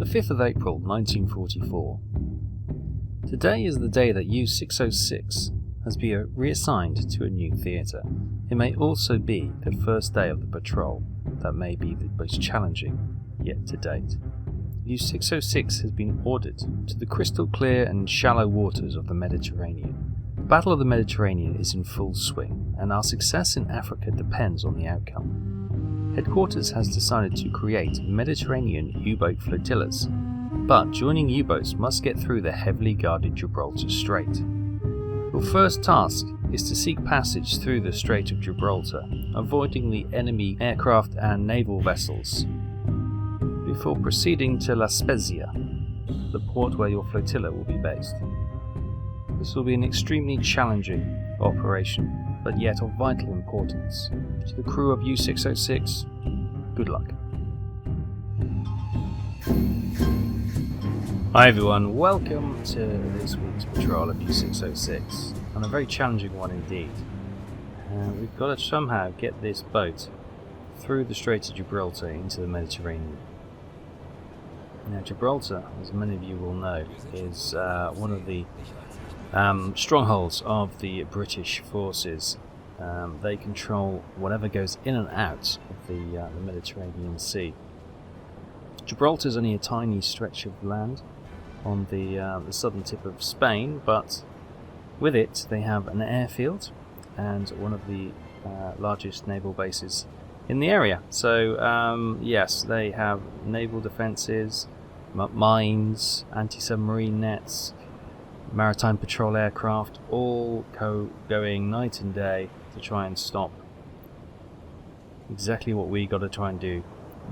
The 5th of April 1944. Today is the day that U-606 has been reassigned to a new theatre. It may also be the first day of the patrol that may be the most challenging yet to date. U-606 has been ordered to the crystal clear and shallow waters of the Mediterranean. The Battle of the Mediterranean is in full swing, and our success in Africa depends on the outcome. Headquarters has decided to create Mediterranean U-boat flotillas, but joining U-boats must get through the heavily guarded Gibraltar Strait. Your first task is to seek passage through the Strait of Gibraltar, avoiding the enemy aircraft and naval vessels, before proceeding to La Spezia, the port where your flotilla will be based. This will be an extremely challenging operation, but yet of vital importance. To the crew of U-606, good luck. Hi everyone, welcome to this week's patrol of U-606, and a very challenging one indeed. We've got to somehow get this boat through the Strait of Gibraltar into the Mediterranean. Now Gibraltar, as many of you will know, is one of the strongholds of the British forces. They control whatever goes in and out of the Mediterranean Sea. Gibraltar is only a tiny stretch of land on the southern tip of Spain, but with it they have an airfield and one of the largest naval bases in the area. So yes, they have naval defences, mines, anti-submarine nets, maritime patrol aircraft, all going night and day to try and stop exactly what we got to try and do: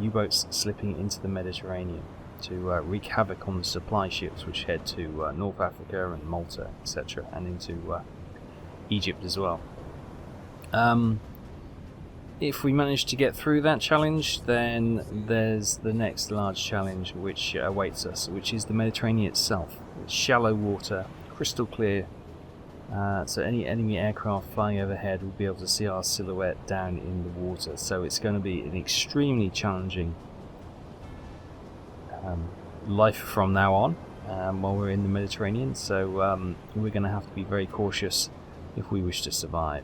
U-boats slipping into the Mediterranean to wreak havoc on the supply ships which head to North Africa and Malta, etc., and into Egypt as well. If we manage to get through that challenge, then there's the next large challenge which awaits us, which is the Mediterranean itself. It's shallow water, crystal clear, so any enemy aircraft flying overhead will be able to see our silhouette down in the water. So it's going to be an extremely challenging life from now on while we're in the Mediterranean. So we're going to have to be very cautious if we wish to survive.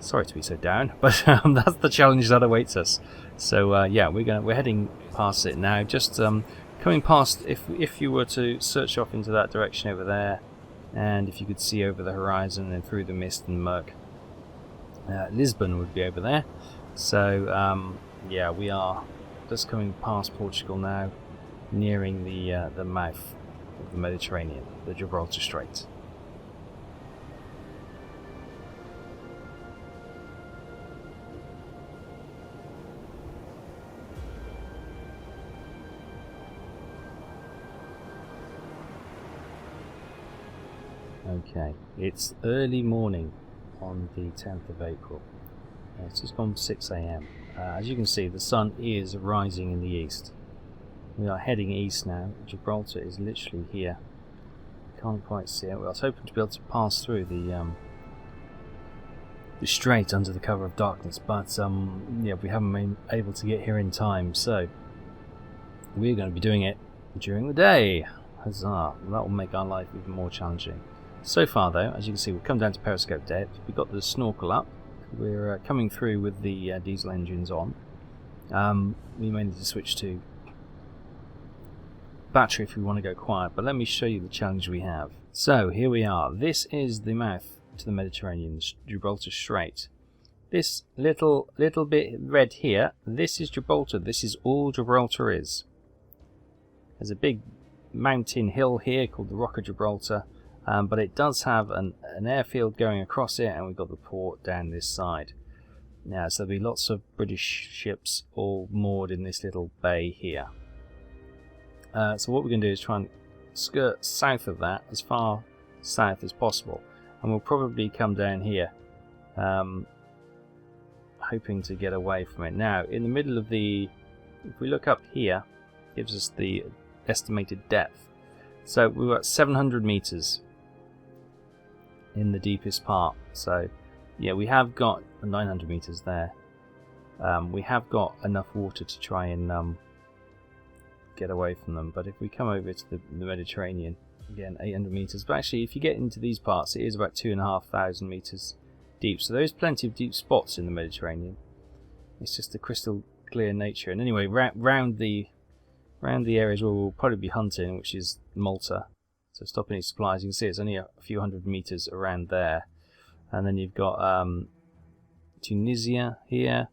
Sorry to be so down, but that's the challenge that awaits us. So yeah, we're heading past it now. Just coming past, if you were to search off into that direction over there, and if you could see over the horizon and through the mist and murk, Lisbon would be over there. So yeah, we are just coming past Portugal now, nearing the mouth of the Mediterranean, the Gibraltar Strait. Okay, it's early morning on the 10th of April. It's just gone 6 a.m. As you can see, the sun is rising in the east. We are heading east now. Gibraltar is literally here. Can't quite see it. Well, I was hoping to be able to pass through the strait under the cover of darkness, but yeah, we haven't been able to get here in time. So we're going to be doing it during the day. Huzzah! That will make our life even more challenging. So far though, as you can see, we've come down to periscope depth. We've got the snorkel up. We're coming through with the diesel engines on. We may need to switch to battery if we want to go quiet, but let me show you the challenge we have. So here we are. This is the mouth to the Mediterranean, Gibraltar Strait. This little bit red here, this is Gibraltar. This is all Gibraltar is. There's a big mountain hill here called the Rock of Gibraltar. But it does have an airfield going across it, and we've got the port down this side. Now, so there'll be lots of British ships all moored in this little bay here. So what we're going to do is try and skirt south of that, as far south as possible, and we'll probably come down here, hoping to get away from it. Now, in the middle of if we look up here, gives us the estimated depth. So we're at 700 meters. In the deepest part. So yeah, we have got 900 meters there. We have got enough water to try and get away from them. But if we come over to the Mediterranean, again 800 meters. But actually, if you get into these parts, it is about 2,500 meters deep. So there is plenty of deep spots in the Mediterranean. It's just the crystal clear nature. And anyway, round the areas where we'll probably be hunting, which is Malta. So stop any supplies. You can see it's only a few hundred meters around there. And then you've got Tunisia here.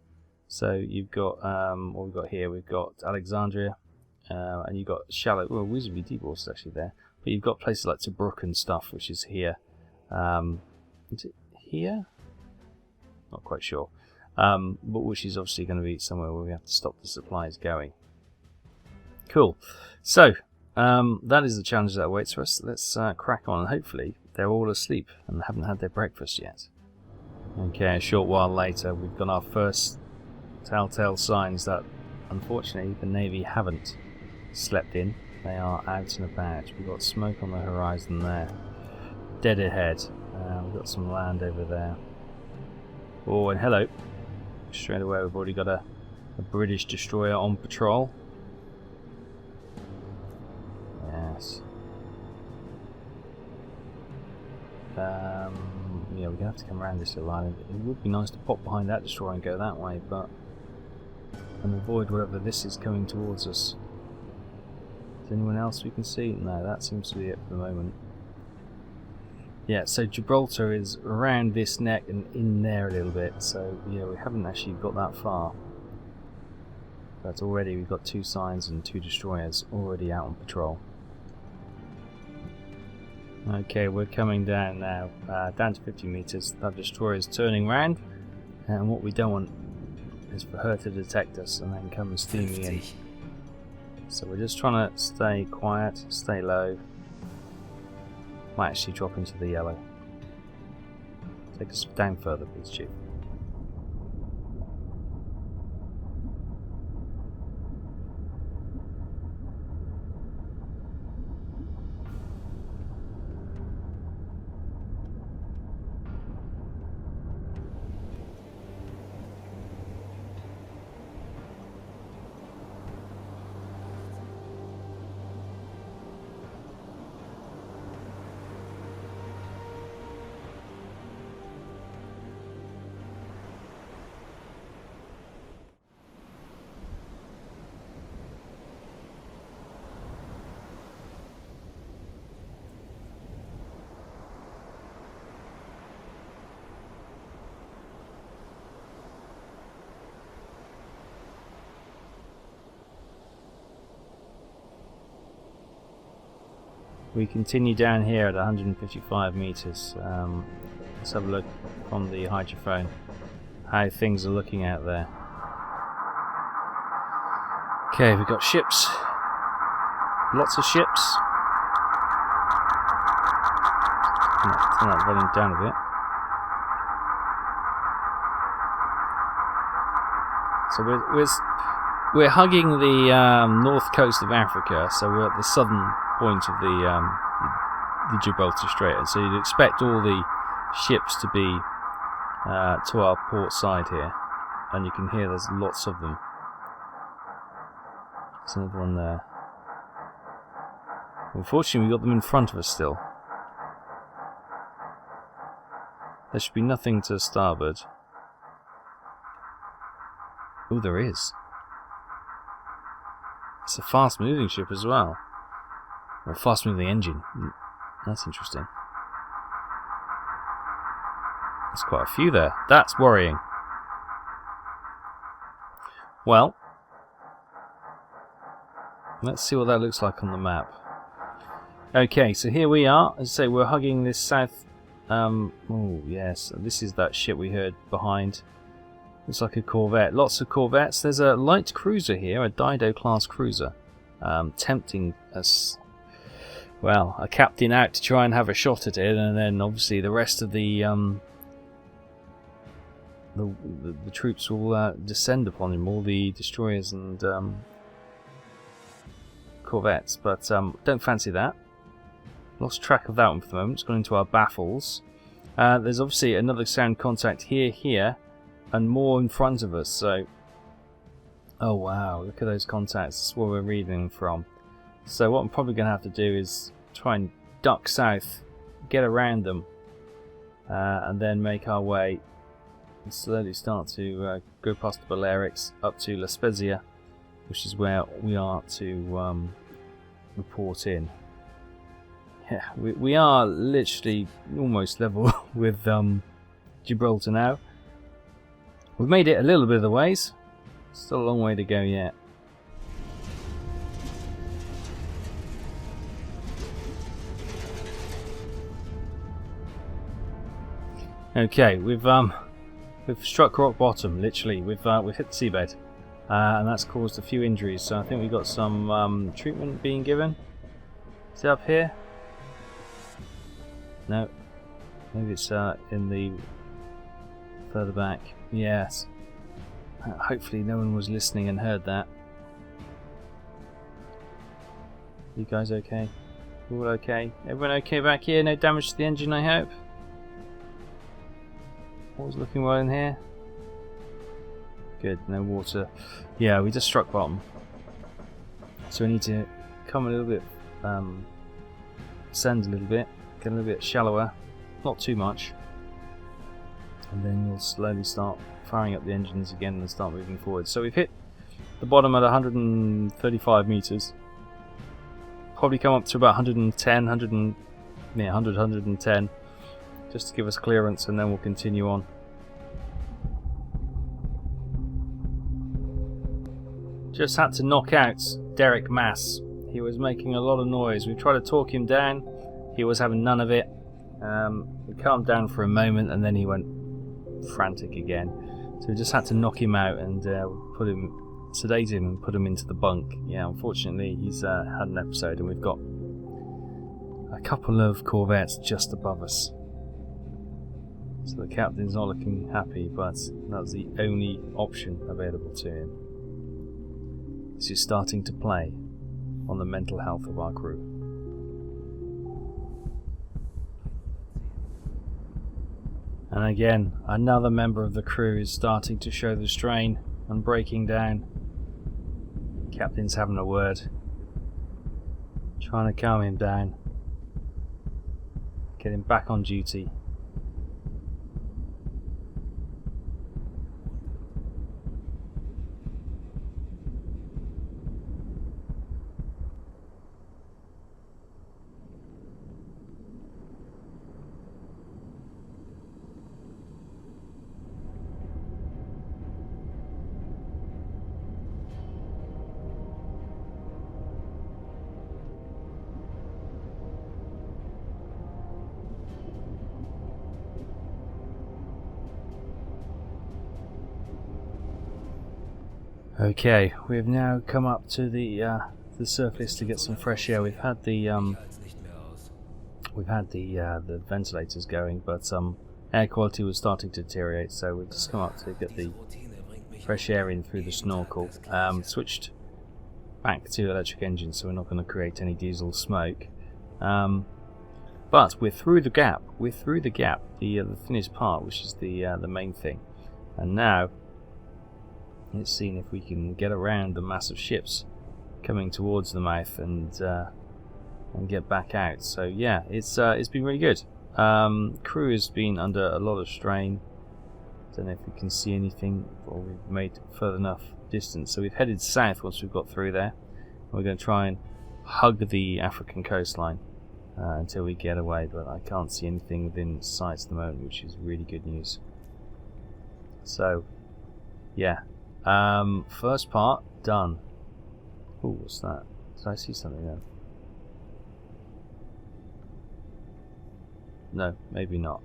So you've got what we've got here. We've got Alexandria, and you've got shallow, well, reasonably deep waters actually there. But you've got places like Tobruk and stuff, which is here. Is it here? Not quite sure. But which is obviously going to be somewhere where we have to stop the supplies going. Cool. So that is the challenge that awaits for us. Let's crack on, and hopefully they're all asleep and haven't had their breakfast yet. Okay, a short while later, we've got our first telltale signs that, unfortunately, the Navy haven't slept in. They are out and about. We've got smoke on the horizon there. Dead ahead. We've got some land over there. Oh, and hello. Straight away, we've already got a British destroyer on patrol. Yes. Yeah, we're going to have to come around this little island. It would be nice to pop behind that destroyer and go that way, and avoid whatever this is coming towards us. Is anyone else we can see? No, that seems to be it for the moment. Yeah, so Gibraltar is around this neck and in there a little bit, so yeah, we haven't actually got that far. But already we've got 2 signs and 2 destroyers already out on patrol. Okay, we're coming down now, down to 50 meters. That destroyer is turning round, and what we don't want is for her to detect us and then come steaming in. So we're just trying to stay quiet, stay low. Might actually drop into the yellow. Take us down further, please, Chief. We continue down here at 155 meters. Let's have a look from the hydrophone how things are looking out there. Okay, we've got ships. Lots of ships. Turn that volume down a bit. So we're hugging the north coast of Africa, so we're at the southern point of the Gibraltar Strait, and so you'd expect all the ships to be to our port side here, and you can hear there's lots of them. There's another one there. Unfortunately, we've got them in front of us still. There should be nothing to starboard. Oh, there is. It's a fast-moving ship as well. Or fast-moving engine. That's interesting. There's quite a few there. That's worrying. Well, let's see what that looks like on the map. Okay, so here we are. As I say, we're hugging this south. Oh yes, this is that ship we heard behind. Looks like a corvette. Lots of corvettes. There's a light cruiser here, a Dido class cruiser, tempting us. Well, a captain out to try and have a shot at it, and then obviously the rest of the troops will descend upon him, all the destroyers and corvettes. But don't fancy that. Lost track of that one for the moment. It's gone into our baffles. There's obviously another sound contact here, and more in front of us. So Oh wow, look at those contacts. That's where we're reading from. So what I'm probably going to have to do is try and duck south, get around them, and then make our way and slowly start to go past the Balearics up to La Spezia, which is where we are to report in. Yeah, we are literally almost level with Gibraltar now. We've made it a little bit of the ways. Still a long way to go yet. Okay, we've struck rock bottom. Literally, we've hit the seabed, and that's caused a few injuries. So I think we've got some treatment being given. Is it up here? No, maybe it's in the further back. Yes. Hopefully no one was listening and heard that. You guys okay? All okay? Everyone okay back here? No damage to the engine, I hope? All's looking well in here? Good, no water. Yeah, we just struck bottom. So we need to come a little bit, ascend a little bit, get a little bit shallower, not too much. And then we'll slowly start firing up the engines again and start moving forward. So we've hit the bottom at 135 meters. Probably come up to about 110, 110, just to give us clearance, and then we'll continue on. Just had to knock out Derek Mass. He was making a lot of noise. We tried to talk him down. He was having none of it. He calmed down for a moment, and then he went frantic again. So we just had to knock him out and sedate him and put him into the bunk. Yeah, unfortunately he's had an episode, and we've got a couple of corvettes just above us. So the captain's not looking happy, but that was the only option available to him. This is starting to play on the mental health of our crew. And again, another member of the crew is starting to show the strain and breaking down. Captain's having a word, trying to calm him down, get him back on duty. Okay, we've now come up to the surface to get some fresh air. We've had the ventilators going, but air quality was starting to deteriorate. So we've just come up to get the fresh air in through the snorkel. Switched back to electric engines, so we're not going to create any diesel smoke. But we're through the gap. We're through the gap, the thinnest part, which is the main thing, and now. Let's see if we can get around the massive ships coming towards the mouth and get back out. So yeah, it's been really good. Crew has been under a lot of strain. Don't know if we can see anything, or we've made further enough distance. So we've headed south once we've got through there. We're going to try and hug the African coastline until we get away, but I can't see anything within sight at the moment, which is really good news. So yeah. First part done. Oh, what's that? Did I see something there? No, maybe not.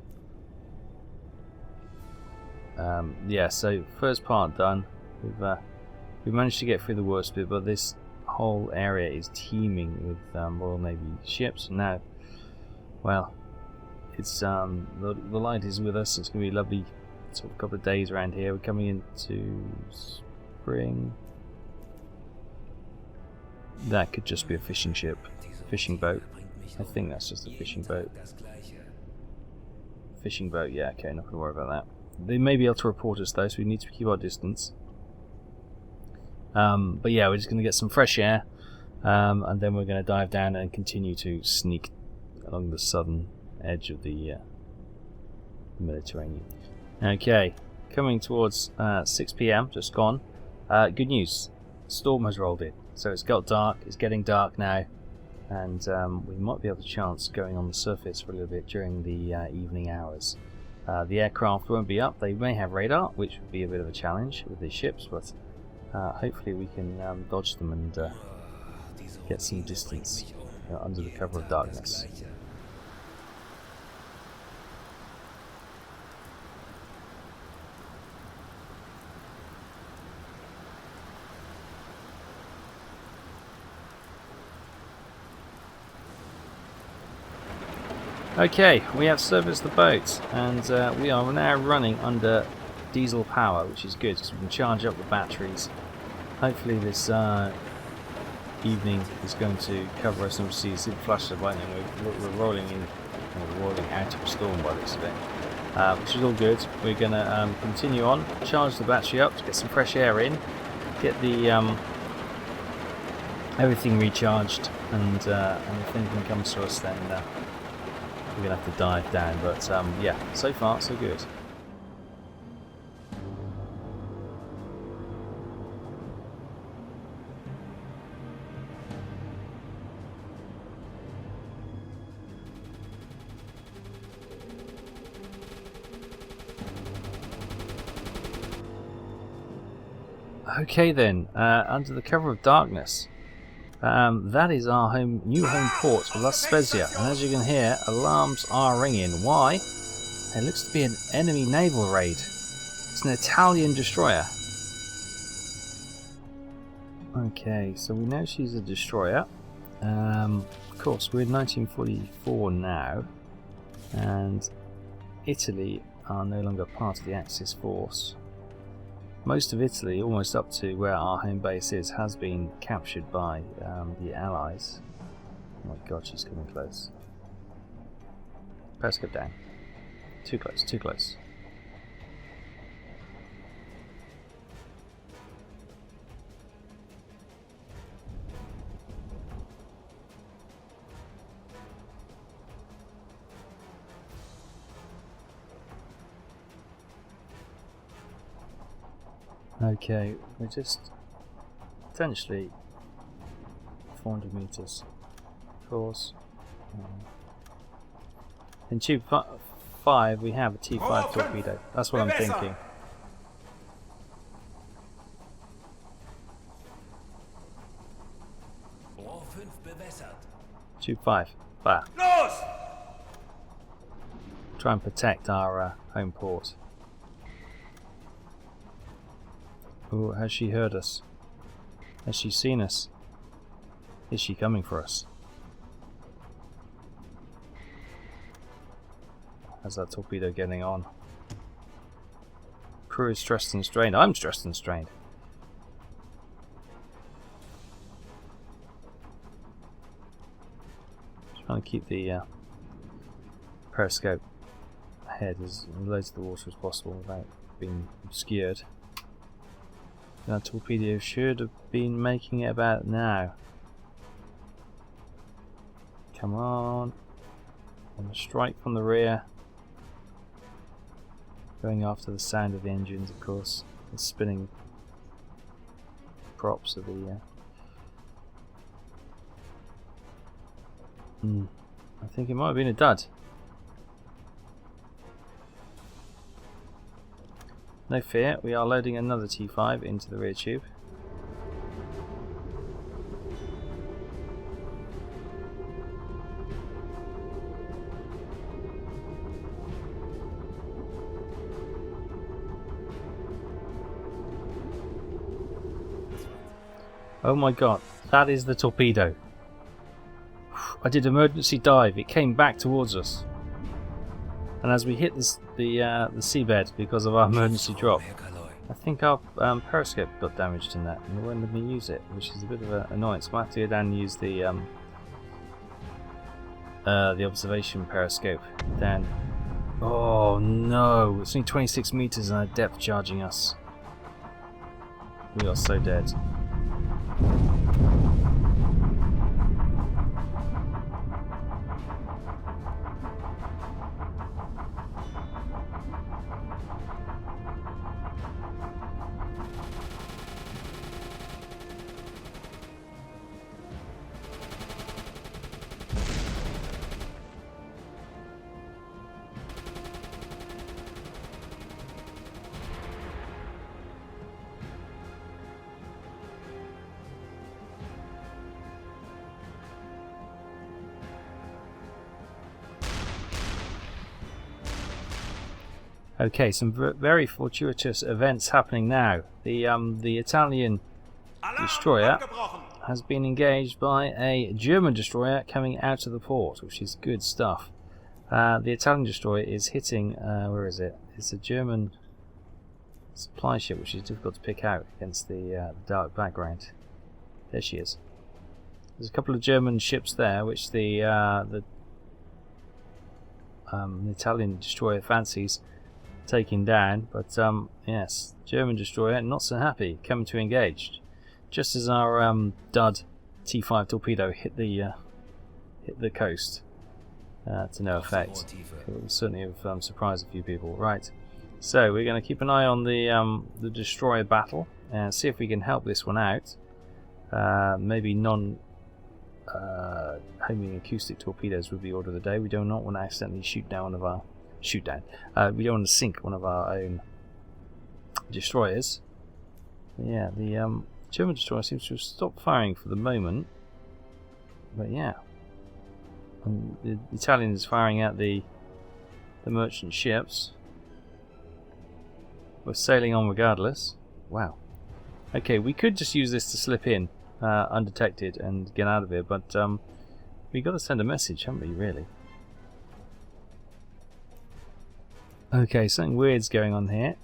Yeah, so first part done. We've managed to get through the worst bit, but this whole area is teeming with Royal Navy ships. And now, well, it's the light is with us. It's going to be lovely. Sort of a couple of days around here. We're coming into spring. That could just be a fishing ship, fishing boat. I think that's just a fishing boat. Fishing boat, yeah, okay, not going to worry about that. They may be able to report us though, so we need to keep our distance. But yeah, we're just going to get some fresh air, and then we're going to dive down and continue to sneak along the southern edge of the Mediterranean. Okay, coming towards 6 PM, just gone. Good news, storm has rolled in, so it's got dark, it's getting dark now, and we might be able to chance going on the surface for a little bit during the evening hours. The aircraft won't be up, they may have radar, which would be a bit of a challenge with the ships, but hopefully we can dodge them and get some distance under the cover of darkness. Okay, we have serviced the boat, and we are now running under diesel power, which is good because we can charge up the batteries. Hopefully this evening is going to cover us, and we'll see a flash of lightning. We're rolling in, or rolling out of a storm by this bit, which is all good. We're going to continue on, charge the battery up to get some fresh air in, get the everything recharged, and if anything comes to us, then we're going to have to dive down, but yeah, so far so good. Okay then, under the cover of darkness. That is our new home port, La Spezia, and as you can hear, alarms are ringing. Why? It looks to be an enemy naval raid. It's an Italian destroyer. Okay, so we know she's a destroyer. Of course, we're in 1944 now, and Italy are no longer part of the Axis force. Most of Italy, almost up to where our home base is, has been captured by the Allies. Oh my god, she's coming close. Periscope down. Too close, too close. Okay, we're just potentially 400 meters. Of course. In tube 5 we have a T5 torpedo. That's what I'm thinking. Tube 5. Bah. Try and protect our home port. Oh, has she heard us? Has she seen us? Is she coming for us? How's that torpedo getting on? Crew is stressed and strained. I'm stressed and strained. Trying to keep the periscope ahead as low to the water as possible without being obscured. That torpedo should have been making it about now. Come on. And a strike from the rear. Going after the sound of the engines, of course. The spinning props of the... I think it might have been a dud. No fear, we are loading another T5 into the rear tube. Oh my god, that is the torpedo. I did emergency dive, it came back towards us. And as we hit the seabed because of our emergency drop, I think our periscope got damaged in that, and it won't let me use it, which is a bit of an annoyance. We'll have to go down and use the observation periscope down. Oh no, it's only 26 meters and a depth charging us. We are so dead. Okay, some very fortuitous events happening now. The Italian destroyer has been engaged by a German destroyer coming out of the port, which is good stuff. The Italian destroyer is hitting, where is it? It's a German supply ship, which is difficult to pick out against the dark background. There she is. There's a couple of German ships there, which the Italian destroyer fancies taking down, but yes, German destroyer not so happy, coming to engage. Just as our dud T5 torpedo hit the coast, to no effect. It will certainly have surprised a few people. Right, so we're going to keep an eye on the destroyer battle and see if we can help this one out. Maybe homing acoustic torpedoes would be order of the day. We do not want to accidentally shoot down one of our we don't want to sink one of our own destroyers. Yeah, the German destroyer seems to have stopped firing for the moment, but yeah, and the Italian is firing at the merchant ships. We're sailing on regardless. Wow. Okay, we could just use this to slip in undetected and get out of here, but we've got to send a message, haven't we, really? Okay, something weird's going on here.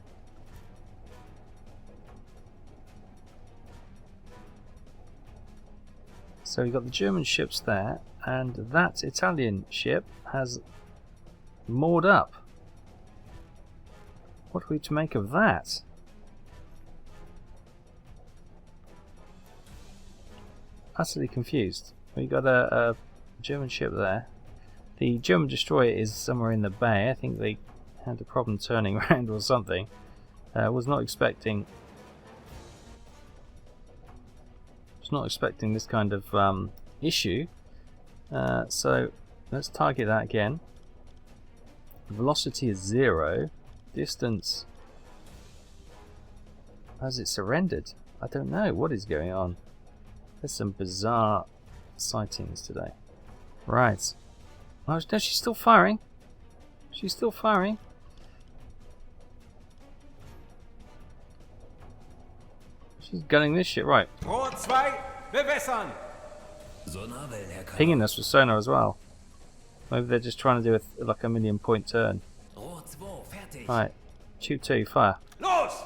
So we've got the German ships there, and that Italian ship has moored up. What are we to make of that? Utterly confused. We've got a German ship there. The German destroyer is somewhere in the bay. I think they had a problem turning around or something. Was not expecting this kind of issue. So let's target that again. Velocity is 0. Distance. Has it surrendered? I don't know what is going on. There's some bizarre sightings today. Right. Oh, no, she's still firing. She's still firing. She's gunning this shit, right. Pinging us with sonar as well. Maybe they're just trying to do like a 1,000,000 point turn. Right. Tube 2, fire. Los!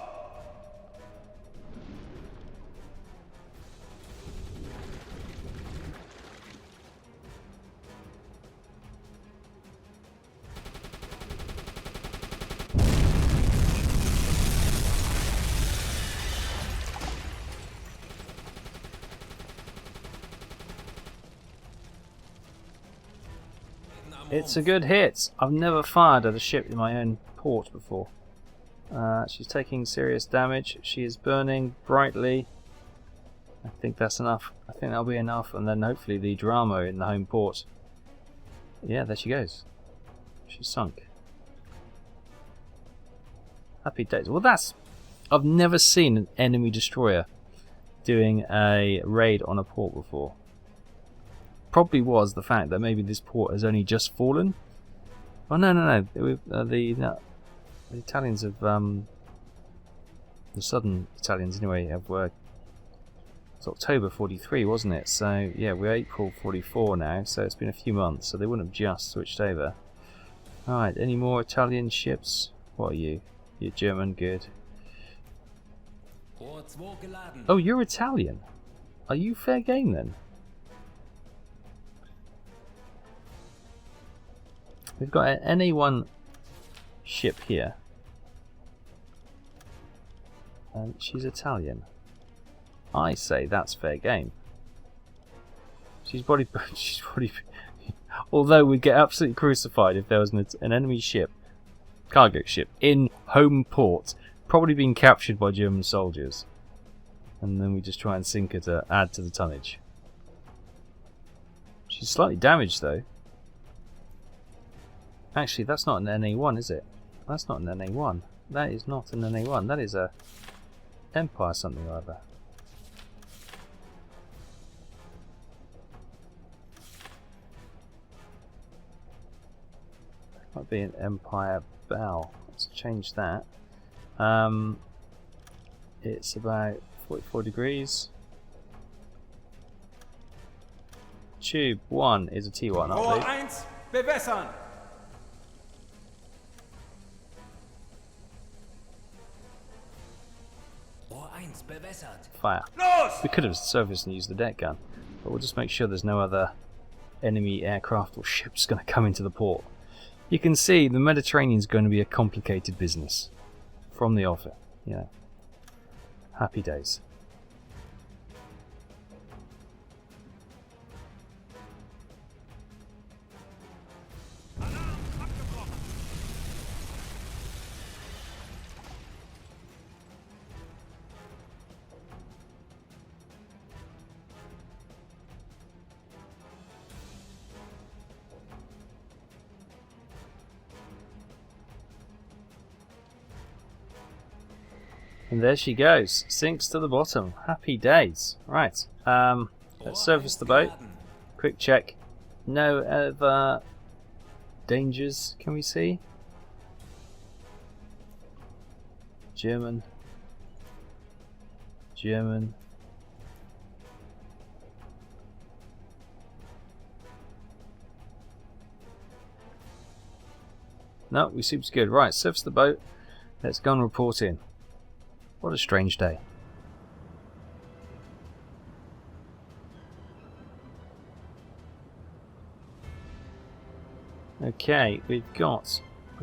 It's a good hit. I've never fired at a ship in my own port before. She's taking serious damage. She is burning brightly. I think that's enough. I think that'll be enough, and then hopefully the drama in the home port. Yeah, there she goes. She's sunk. Happy days. Well, I've never seen an enemy destroyer doing a raid on a port before. Probably was the fact that maybe this port has only just fallen. Oh no! The Italians have the southern Italians anyway have it's October 43, wasn't it? So yeah, we're April 44 now. So it's been a few months. So they wouldn't have just switched over. All right, any more Italian ships? What are you? You're German, good. Oh, you're Italian. Are you fair game then? We've got an NA1 ship here, and she's Italian. I say that's fair game. She's body. Although we'd get absolutely crucified if there was an enemy ship, cargo ship, in home port, probably being captured by German soldiers, and then we just try and sink her to add to the tonnage. She's slightly damaged though. Actually, that's not an NA1, is it? That's not an NA1. That is not an NA1. That is a Empire something or other. Might be an Empire Bell. Let's change that. It's about 44 degrees. Tube 1 is a T1, Rohr I 1, bewässern! Rohr 1 bewässert. Fire. Los! We could have surfaced and used the deck gun, but we'll just make sure there's no other enemy aircraft or ships going to come into the port. You can see the Mediterranean is going to be a complicated business from the off. You know, happy days. And there she goes, sinks to the bottom. Happy days. Right, let's surface the boat. Quick check. No other dangers, can we see? German. No, we seem good. Right, surface the boat. Let's go and report in. What a strange day. Okay, we're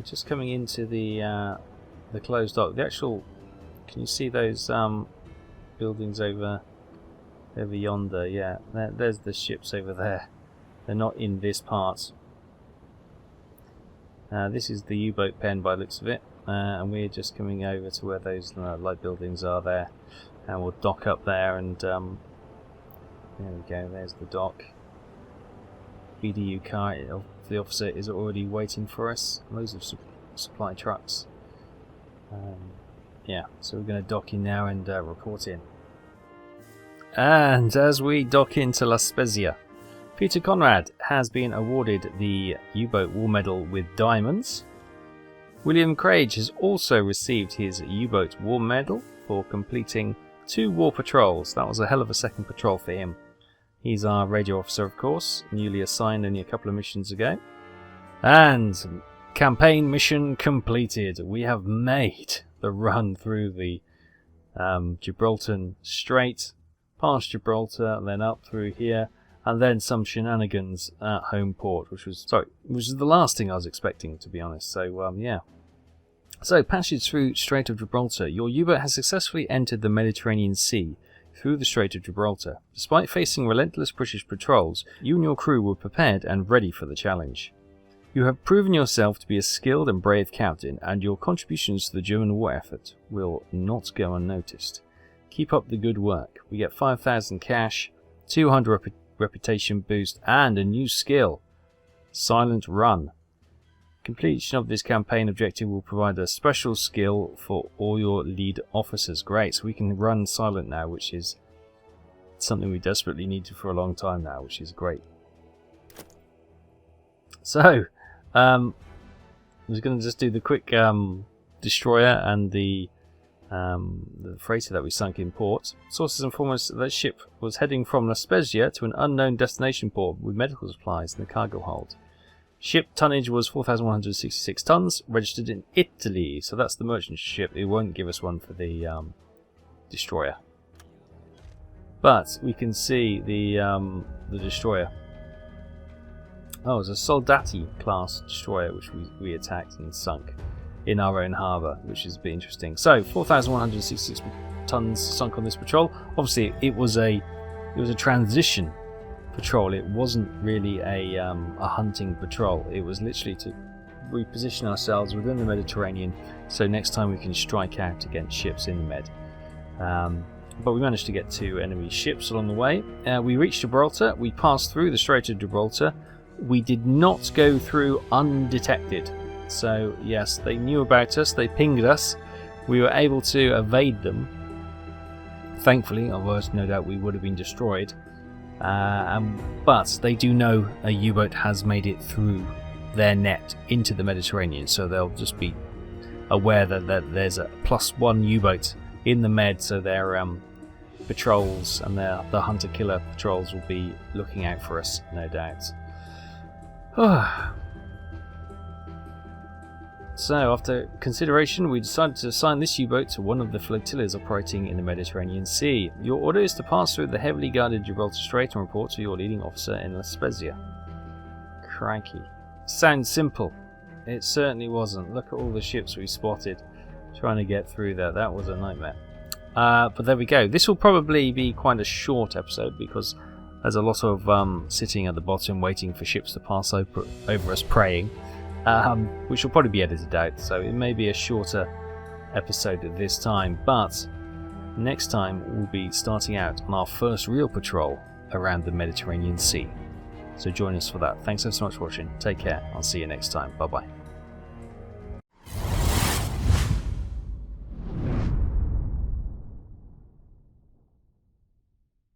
just coming into the closed dock. The actual, can you see those buildings over yonder? Yeah, there's the ships over there. They're not in this part. This is the U-boat pen by the looks of it. And we're just coming over to where those light buildings are there, and we'll dock up there, and there we go, there's the dock. BDU car, the officer is already waiting for us, loads of supply trucks. Yeah, so we're going to dock in now and report in. And as we dock into La Spezia, Peter Conrad has been awarded the U-boat War Medal with diamonds. William Craig has also received his U-boat War Medal for completing 2 war patrols. That was a hell of a second patrol for him. He's our radio officer, of course, newly assigned only a couple of missions ago. And campaign mission completed. We have made the run through the Gibraltar Strait, past Gibraltar, and then up through here, and then some shenanigans at home port, which was the last thing I was expecting, to be honest. So yeah. So, passage through Strait of Gibraltar. Your U-boat has successfully entered the Mediterranean Sea through the Strait of Gibraltar. Despite facing relentless British patrols, you and your crew were prepared and ready for the challenge. You have proven yourself to be a skilled and brave captain, and your contributions to the German war effort will not go unnoticed. Keep up the good work. We get 5,000 cash, 200 reputation boost, and a new skill, Silent Run. Completion of this campaign objective will provide a special skill for all your lead officers. Great, so we can run silent now, which is something we desperately needed for a long time now, which is great. So, I was going to just do the quick destroyer and the freighter that we sunk in port. Sources inform us that the ship was heading from La Spezia to an unknown destination port with medical supplies in the cargo hold. Ship tonnage was 4,166 tons, registered in Italy, so that's the merchant ship. It won't give us one for the destroyer. But we can see the destroyer. Oh, it's a Soldati class destroyer which we attacked and sunk in our own harbour, which is a bit interesting. So 4,166 tons sunk on this patrol. Obviously, it was a transition patrol. It wasn't really a hunting patrol. It was literally to reposition ourselves within the Mediterranean, so next time we can strike out against ships in the Med. But we managed to get 2 enemy ships along the way. We reached Gibraltar. We passed through the Strait of Gibraltar. We did not go through undetected. So yes, they knew about us. They pinged us. We were able to evade them. Thankfully, otherwise no doubt we would have been destroyed. But they do know a U-boat has made it through their net into the Mediterranean, so they'll just be aware that there's a +1 U-boat in the Med, so their patrols and the hunter-killer patrols will be looking out for us, no doubt. So, after consideration, we decided to assign this U-boat to one of the flotillas operating in the Mediterranean Sea. Your order is to pass through the heavily guarded Gibraltar Strait and report to your leading officer in La Spezia. Crikey. Sounds simple. It certainly wasn't. Look at all the ships we spotted trying to get through there. That was a nightmare. But there we go. This will probably be quite a short episode because there's a lot of sitting at the bottom waiting for ships to pass over us praying, which will probably be edited out. So it may be a shorter episode at this time. But next time we'll be starting out on our first real patrol around the Mediterranean Sea. So join us for that. Thanks so much for watching. Take care. I'll see you next time. Bye bye.